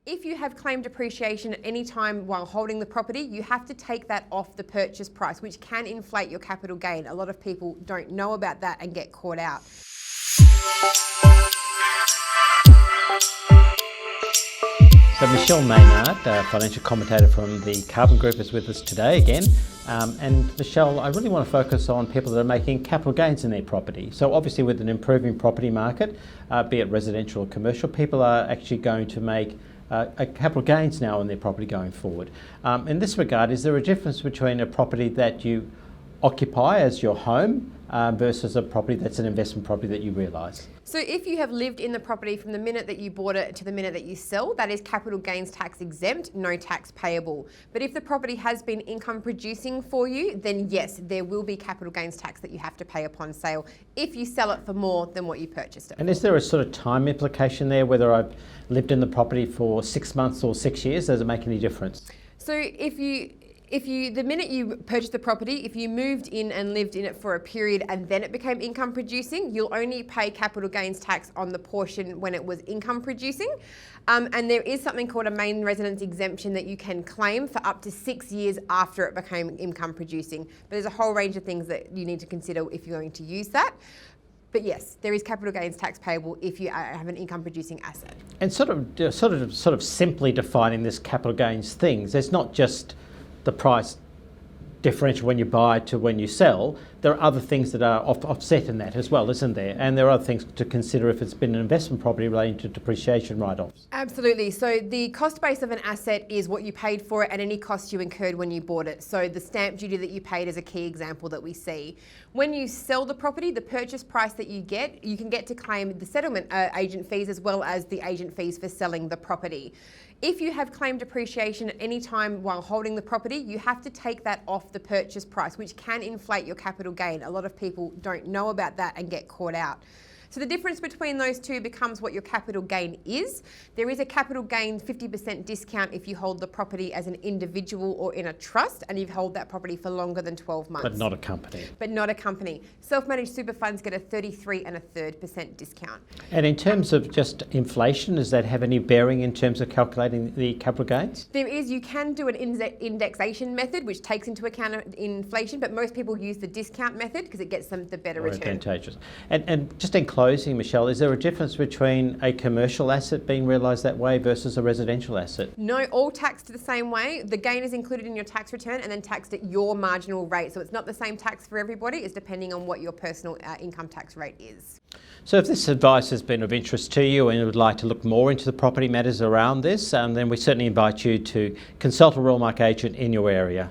If you have claimed depreciation at any time while holding the property, you have to take that off the purchase price, which can inflate your capital gain. A lot of people don't know about that and get caught out. So Michelle Maynard, financial commentator from the Carbon Group, is with us today again. And Michelle, I really want to focus on people that are making capital gains in their property. So obviously with an improving property market, be it residential or commercial, people are actually going to make capital gains now in their property going forward. In this regard, is there a difference between a property that you occupy as your home versus a property that's an investment property that you realise? So if you have lived in the property from the minute that you bought it to the minute that you sell, that is capital gains tax exempt, no tax payable. But if the property has been income producing for you, then yes, there will be capital gains tax that you have to pay upon sale if you sell it for more than what you purchased it for. And is there a sort of time implication there, whether I've lived in the property for 6 months or 6 years? Does it make any difference? So if the minute you purchased the property, if you moved in and lived in it for a period and then it became income producing, you'll only pay capital gains tax on the portion when it was income producing. And there is something called a main residence exemption that you can claim for up to 6 years after it became income producing. But there's a whole range of things that you need to consider if you're going to use that. But yes, there is capital gains tax payable if you have an income producing asset. And sort of simply defining this capital gains things, there's not just the price differential when you buy to when you sell. There are other things that are offset in that as well, isn't there? And there are other things to consider if it's been an investment property relating to depreciation write-offs. Absolutely. So the cost base of an asset is what you paid for it and any costs you incurred when you bought it. So the stamp duty that you paid is a key example that we see. When you sell the property, the purchase price that you can get to claim the settlement agent fees as well as the agent fees for selling the property. If you have claimed depreciation at any time while holding the property, you have to take that off the purchase price, which can inflate your capital gain. A lot of people don't know about that and get caught out. So the difference between those two becomes what your capital gain is. There is a capital gain 50% discount if you hold the property as an individual or in a trust and you hold that property for longer than 12 months. But not a company. But not a company. Self-managed super funds get a 33 1/3% discount. And in terms of just inflation, does that have any bearing in terms of calculating the capital gains? There is. You can do an indexation method which takes into account inflation, but most people use the discount method because it gets them the better return. Advantageous. And just in closing, Michelle, is there a difference between a commercial asset being realised that way versus a residential asset? No, all taxed the same way. The gain is included in your tax return and then taxed at your marginal rate. So it's not the same tax for everybody. It's depending on what your personal income tax rate is. So if this advice has been of interest to you and you would like to look more into the property matters around this, then we certainly invite you to consult a Royal Mark agent in your area.